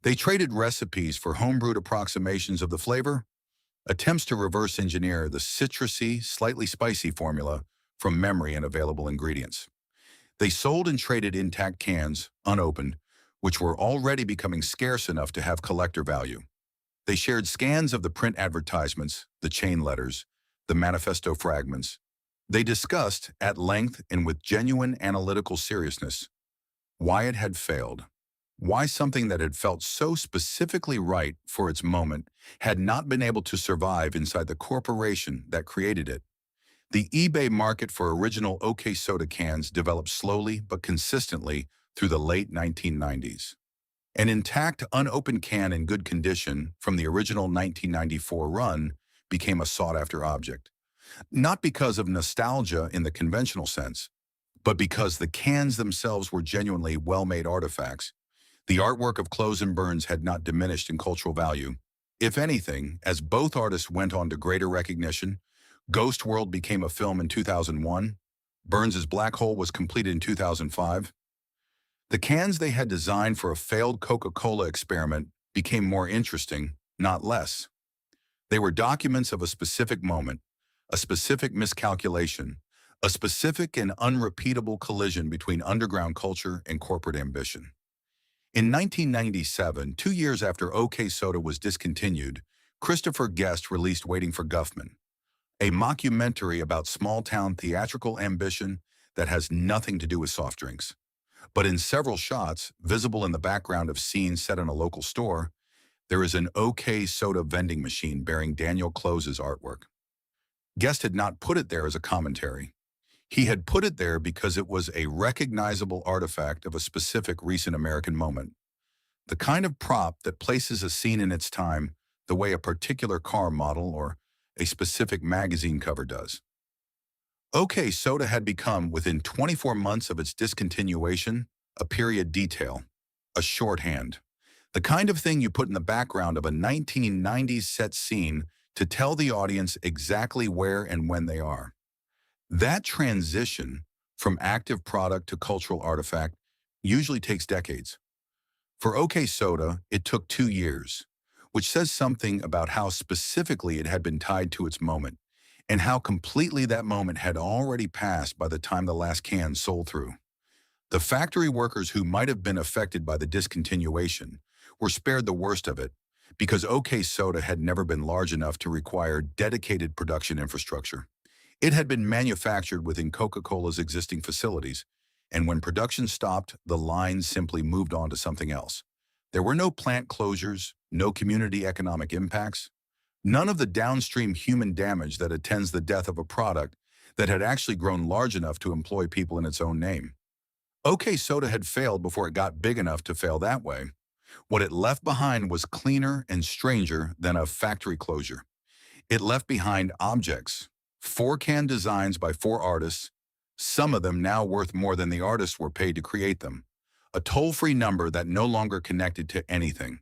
They traded recipes for homebrewed approximations of the flavor, attempts to reverse engineer the citrusy, slightly spicy formula from memory and available ingredients. They sold and traded intact cans, unopened, which were already becoming scarce enough to have collector value. They shared scans of the print advertisements, the chain letters, the manifesto fragments. They discussed, at length and with genuine analytical seriousness, why it had failed, why something that had felt so specifically right for its moment had not been able to survive inside the corporation that created it. The eBay market for original OK Soda cans developed slowly but consistently through the late 1990s. An intact, unopened can in good condition from the original 1994 run became a sought-after object, not because of nostalgia in the conventional sense, but because the cans themselves were genuinely well-made artifacts. The artwork of Close and Burns had not diminished in cultural value. If anything, as both artists went on to greater recognition, Ghost World became a film in 2001, Burns's Black Hole was completed in 2005. The cans they had designed for a failed Coca-Cola experiment became more interesting, not less. They were documents of a specific moment, a specific miscalculation, a specific and unrepeatable collision between underground culture and corporate ambition. In 1997, 2 years after OK Soda was discontinued, Christopher Guest released Waiting for Guffman, a mockumentary about small-town theatrical ambition that has nothing to do with soft drinks. But in several shots, visible in the background of scenes set in a local store, there is an OK Soda vending machine bearing Daniel Close's artwork. Guest had not put it there as a commentary. He had put it there because it was a recognizable artifact of a specific recent American moment. The kind of prop that places a scene in its time the way a particular car model or a specific magazine cover does. OK Soda had become, within 24 months of its discontinuation, a period detail, a shorthand. The kind of thing you put in the background of a 1990s set scene to tell the audience exactly where and when they are. That transition from active product to cultural artifact usually takes decades. For OK Soda, it took 2 years, which says something about how specifically it had been tied to its moment, and how completely that moment had already passed by the time the last can sold through. The factory workers who might have been affected by the discontinuation were spared the worst of it, because OK Soda had never been large enough to require dedicated production infrastructure. It had been manufactured within Coca-Cola's existing facilities, and when production stopped, the line simply moved on to something else. There were no plant closures, no community economic impacts, none of the downstream human damage that attends the death of a product that had actually grown large enough to employ people in its own name. OK Soda had failed before it got big enough to fail that way. What it left behind was cleaner and stranger than a factory closure. It left behind objects, 4-can designs by 4 artists, some of them now worth more than the artists were paid to create them, a toll-free number that no longer connected to anything,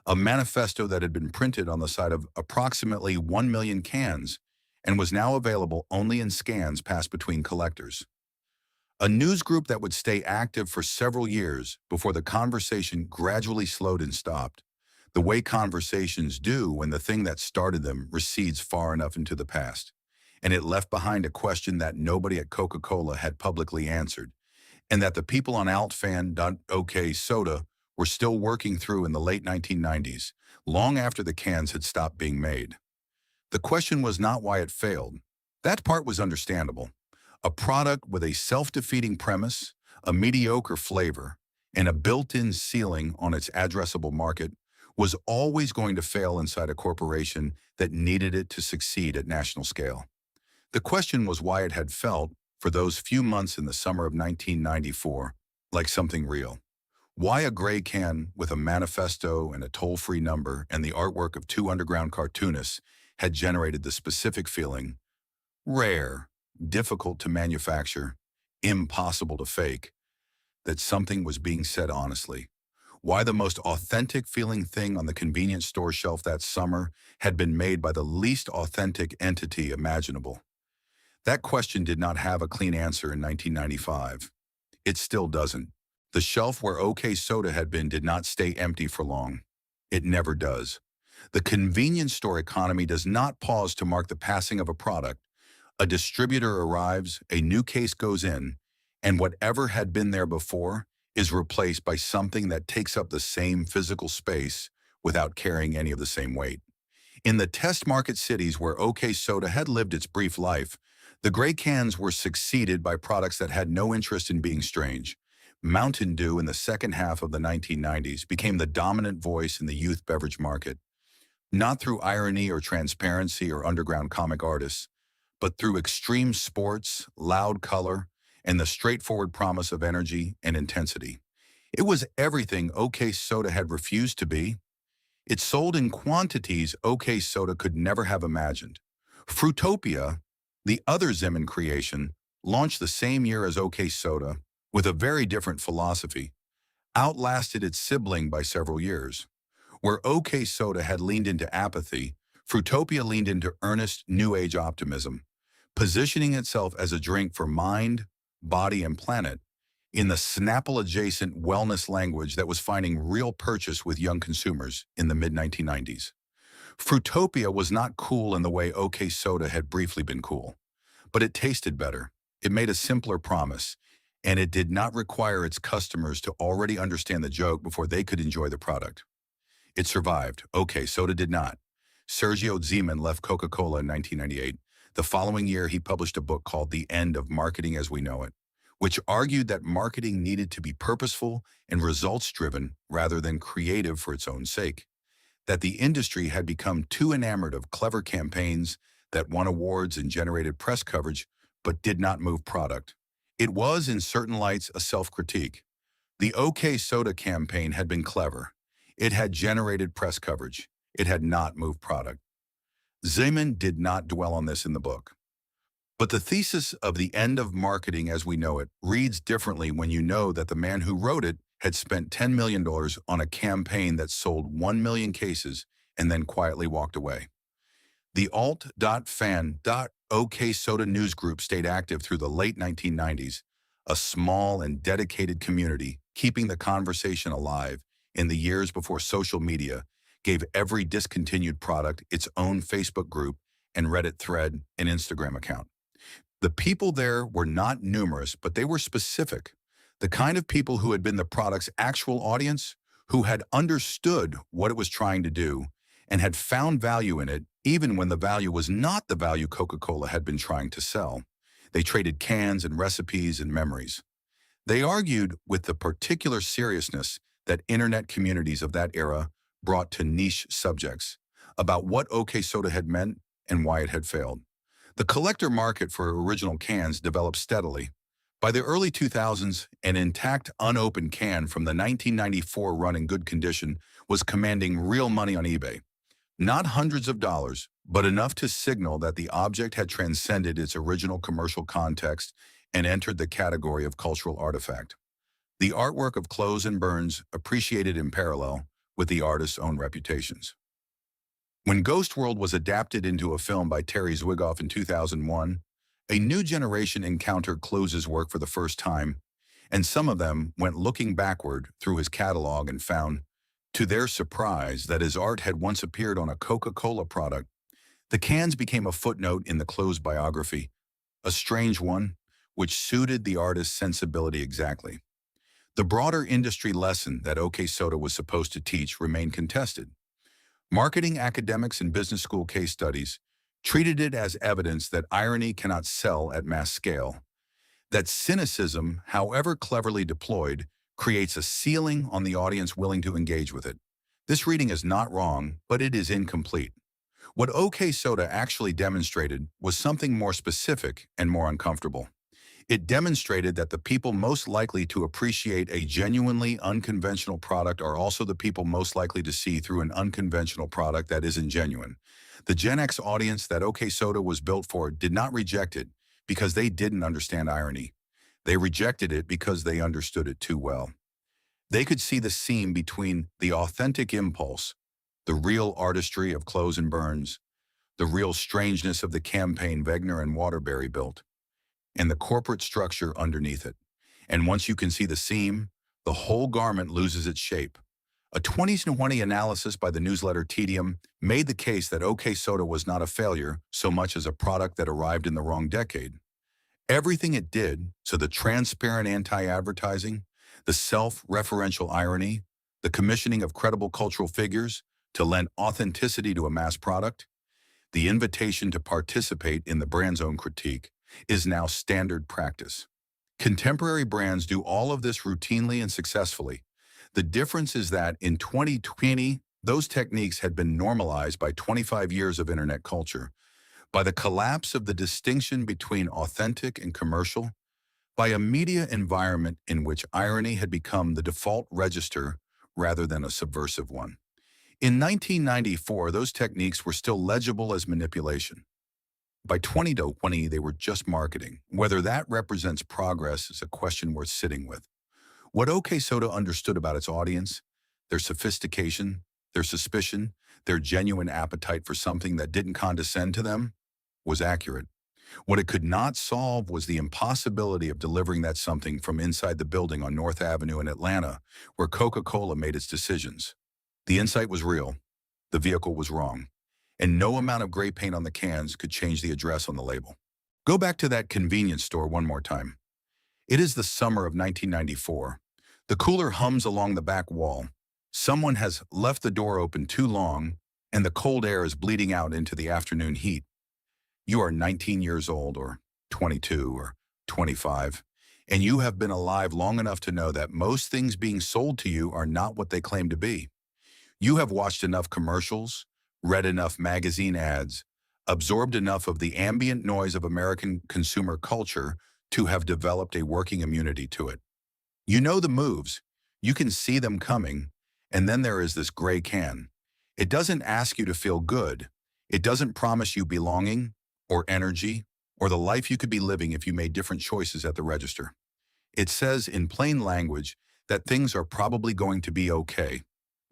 a manifesto that had been printed on the side of approximately 1 million cans and was now available only in scans passed between collectors. A news group that would stay active for several years before the conversation gradually slowed and stopped, the way conversations do when the thing that started them recedes far enough into the past. And it left behind a question that nobody at Coca-Cola had publicly answered, and that the people on altfan.OK Soda were still working through in the late 1990s, long after the cans had stopped being made. The question was not why it failed. That part was understandable. A product with a self-defeating premise, a mediocre flavor, and a built-in ceiling on its addressable market was always going to fail inside a corporation that needed it to succeed at national scale. The question was why it had felt, for those few months in the summer of 1994, like something real. Why a gray can with a manifesto and a toll-free number and the artwork of 2 underground cartoonists had generated the specific feeling, rare, difficult to manufacture, impossible to fake, that something was being said honestly. Why the most authentic feeling thing on the convenience store shelf that summer had been made by the least authentic entity imaginable. That question did not have a clean answer in 1995. It still doesn't. The shelf where OK Soda had been did not stay empty for long. It never does. The convenience store economy does not pause to mark the passing of a product. A distributor arrives, a new case goes in, and whatever had been there before is replaced by something that takes up the same physical space without carrying any of the same weight. In the test market cities where OK Soda had lived its brief life, the gray cans were succeeded by products that had no interest in being strange. Mountain Dew in the second half of the 1990s became the dominant voice in the youth beverage market, not through irony or transparency or underground comic artists, but through extreme sports, loud color, and the straightforward promise of energy and intensity. It was everything OK Soda had refused to be. It sold in quantities OK Soda could never have imagined. Fruitopia, the other Zeman creation, launched the same year as OK Soda with a very different philosophy, outlasted its sibling by several years. Where OK Soda had leaned into apathy, Fruitopia leaned into earnest New Age optimism, positioning itself as a drink for mind, body, and planet in the Snapple-adjacent wellness language that was finding real purchase with young consumers in the mid-1990s. Fruitopia was not cool in the way OK Soda had briefly been cool, but it tasted better. It made a simpler promise, and it did not require its customers to already understand the joke before they could enjoy the product. It survived. OK, Soda did not. Sergio Zeman left Coca-Cola in 1998. The following year, he published a book called The End of Marketing as We Know It, which argued that marketing needed to be purposeful and results-driven rather than creative for its own sake, that the industry had become too enamored of clever campaigns that won awards and generated press coverage but did not move product. It was, in certain lights, a self-critique. The OK Soda campaign had been clever. It had generated press coverage. It had not moved product. Zeman did not dwell on this in the book. But the thesis of The End of Marketing as We Know It reads differently when you know that the man who wrote it had spent $10 million on a campaign that sold 1 million cases and then quietly walked away. The alt.fan.OK Soda news group stayed active through the late 1990s, a small and dedicated community keeping the conversation alive in the years before social media gave every discontinued product its own Facebook group and Reddit thread and Instagram account. The people there were not numerous, but they were specific. The kind of people who had been the product's actual audience, who had understood what it was trying to do, and had found value in it, even when the value was not the value Coca-Cola had been trying to sell. They traded cans and recipes and memories. They argued with the particular seriousness that internet communities of that era brought to niche subjects about what OK Soda had meant and why it had failed. The collector market for original cans developed steadily. By the early 2000s, an intact, unopened can from the 1994 run in good condition was commanding real money on eBay. Not hundreds of dollars, but enough to signal that the object had transcended its original commercial context and entered the category of cultural artifact. The artwork of Close and Burns appreciated in parallel with the artist's own reputations. When Ghost World was adapted into a film by Terry Zwigoff in 2001, a new generation encountered Close's work for the first time, and some of them went looking backward through his catalog and found, to their surprise, that his art had once appeared on a Coca-Cola product. The cans became a footnote in the Close biography, a strange one, which suited the artist's sensibility exactly. The broader industry lesson that OK Soda was supposed to teach remained contested. Marketing academics and business school case studies treated it as evidence that irony cannot sell at mass scale, that cynicism, however cleverly deployed, creates a ceiling on the audience willing to engage with it. This reading is not wrong, but it is incomplete. What OK Soda actually demonstrated was something more specific and more uncomfortable. It demonstrated that the people most likely to appreciate a genuinely unconventional product are also the people most likely to see through an unconventional product that isn't genuine. The Gen X audience that OK Soda was built for did not reject it because they didn't understand irony. They rejected it because they understood it too well. They could see the seam between the authentic impulse, the real artistry of Close and Burns, the real strangeness of the campaign Wegner and Waterbury built, and the corporate structure underneath it. And once you can see the seam, the whole garment loses its shape. A 2020 analysis by the newsletter Tedium made the case that OK Soda was not a failure so much as a product that arrived in the wrong decade. Everything it did, so the transparent anti-advertising, the self-referential irony, the commissioning of credible cultural figures to lend authenticity to a mass product, the invitation to participate in the brand's own critique, is now standard practice. Contemporary brands do all of this routinely and successfully. The difference is that in 2020, those techniques had been normalized by 25 years of internet culture, by the collapse of the distinction between authentic and commercial, by a media environment in which irony had become the default register rather than a subversive one. In 1994, those techniques were still legible as manipulation. By 2020, they were just marketing. Whether that represents progress is a question worth sitting with. What OK Soda understood about its audience, their sophistication, their suspicion, their genuine appetite for something that didn't condescend to them, was accurate. What it could not solve was the impossibility of delivering that something from inside the building on North Avenue in Atlanta, where Coca-Cola made its decisions. The insight was real. The vehicle was wrong. And no amount of gray paint on the cans could change the address on the label. Go back to that convenience store one more time. It is the summer of 1994. The cooler hums along the back wall. Someone has left the door open too long, and the cold air is bleeding out into the afternoon heat. You are 19 years old, or 22, or 25, and you have been alive long enough to know that most things being sold to you are not what they claim to be. You have watched enough commercials, read enough magazine ads, absorbed enough of the ambient noise of American consumer culture to have developed a working immunity to it. You know the moves, you can see them coming, and then there is this gray can. It doesn't ask you to feel good. It doesn't promise you belonging, or energy, or the life you could be living if you made different choices at the register. It says in plain language that things are probably going to be okay.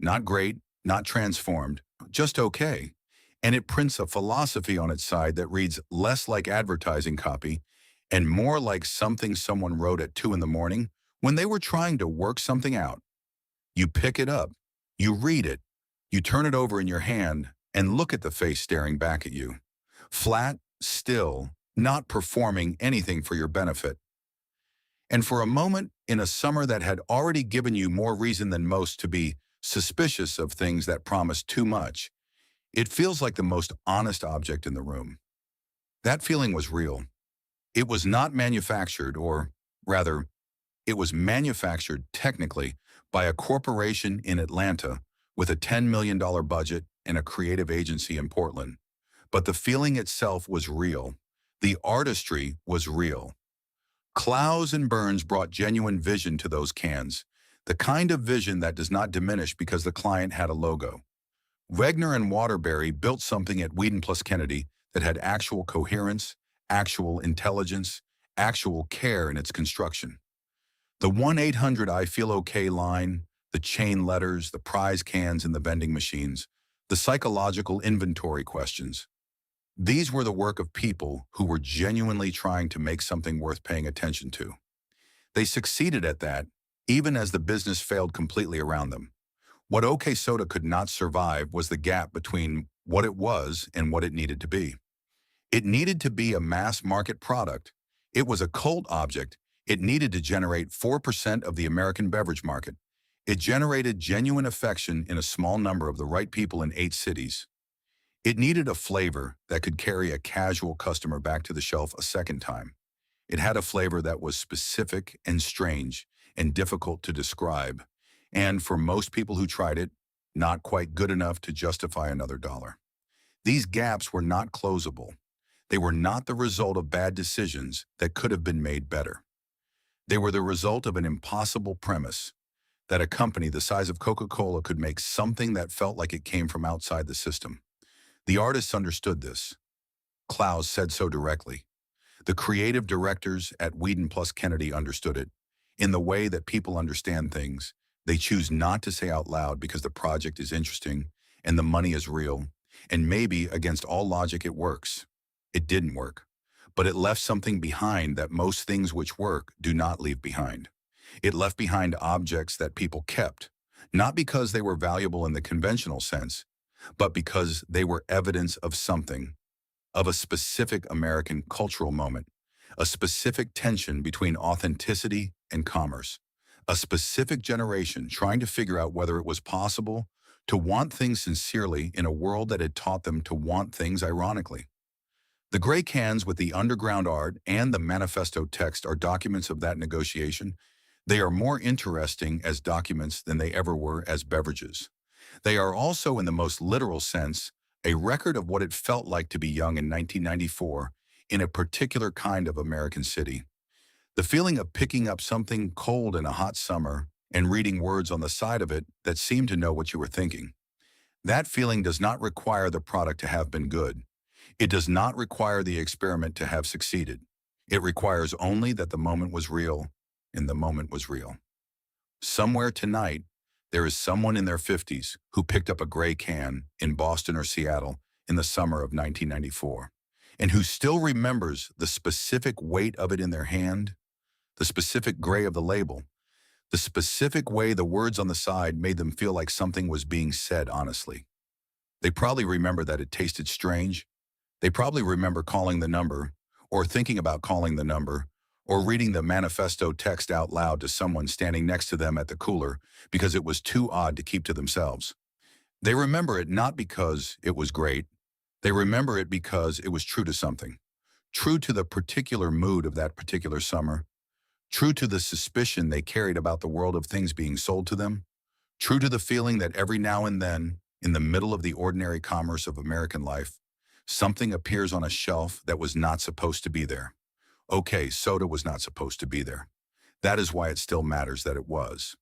Not great, not transformed, just okay. And it prints a philosophy on its side that reads less like advertising copy and more like something someone wrote at 2 in the morning when they were trying to work something out. You pick it up, you read it, you turn it over in your hand and look at the face staring back at you. Flat, still, not performing anything for your benefit. And for a moment, in a summer that had already given you more reason than most to be suspicious of things that promise too much, it feels like the most honest object in the room. That feeling was real. It was not manufactured, or rather, it was manufactured technically by a corporation in Atlanta with a $10 million budget and a creative agency in Portland. But the feeling itself was real. The artistry was real. Clowes and Burns brought genuine vision to those cans, the kind of vision that does not diminish because the client had a logo. Wegner and Waterbury built something at Whedon plus Kennedy that had actual coherence, actual intelligence, actual care in its construction. The 1-800-I-FEEL-OK line, the chain letters, the prize cans in the vending machines, the psychological inventory questions. These were the work of people who were genuinely trying to make something worth paying attention to. They succeeded at that, even as the business failed completely around them. What OK Soda could not survive was the gap between what it was and what it needed to be. It needed to be a mass market product. It was a cult object. It needed to generate 4% of the American beverage market. It generated genuine affection in a small number of the right people in 8 cities. It needed a flavor that could carry a casual customer back to the shelf a second time. It had a flavor that was specific and strange and difficult to describe, and for most people who tried it, not quite good enough to justify another dollar. These gaps were not closable. They were not the result of bad decisions that could have been made better. They were the result of an impossible premise, that a company the size of Coca-Cola could make something that felt like it came from outside the system. The artists understood this. Clowes said so directly. The creative directors at Whedon plus Kennedy understood it. In the way that people understand things, they choose not to say out loud because the project is interesting and the money is real, and maybe against all logic it works. It didn't work, but it left something behind that most things which work do not leave behind. It left behind objects that people kept, not because they were valuable in the conventional sense, but because they were evidence of something, of a specific American cultural moment, a specific tension between authenticity and commerce, a specific generation trying to figure out whether it was possible to want things sincerely in a world that had taught them to want things ironically. The gray cans with the underground art and the manifesto text are documents of that negotiation. They are more interesting as documents than they ever were as beverages. They are also, in the most literal sense, a record of what it felt like to be young in 1994 in a particular kind of American city. The feeling of picking up something cold in a hot summer and reading words on the side of it that seemed to know what you were thinking. That feeling does not require the product to have been good. It does not require the experiment to have succeeded. It requires only that the moment was real, and the moment was real. Somewhere tonight, there is someone in their 50s who picked up a gray can in Boston or Seattle in the summer of 1994, and who still remembers the specific weight of it in their hand, the specific gray of the label, the specific way the words on the side made them feel like something was being said honestly. They probably remember that it tasted strange. They probably remember calling the number, or thinking about calling the number, or reading the manifesto text out loud to someone standing next to them at the cooler because it was too odd to keep to themselves. They remember it not because it was great. They remember it because it was true to something, true to the particular mood of that particular summer, true to the suspicion they carried about the world of things being sold to them, true to the feeling that every now and then, in the middle of the ordinary commerce of American life, something appears on a shelf that was not supposed to be there. Okay, soda was not supposed to be there. That is why it still matters that it was.